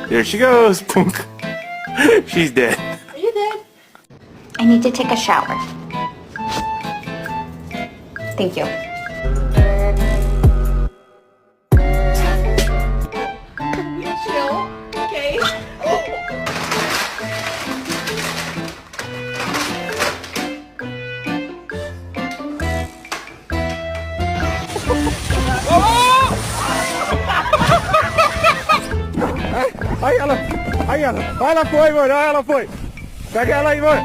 There she goes. Punk. She's dead. Are you dead? I need to take a shower. Thank you. Chill. Okay. Aí ela foi, mano, aí ela foi. Pega ela aí, mano.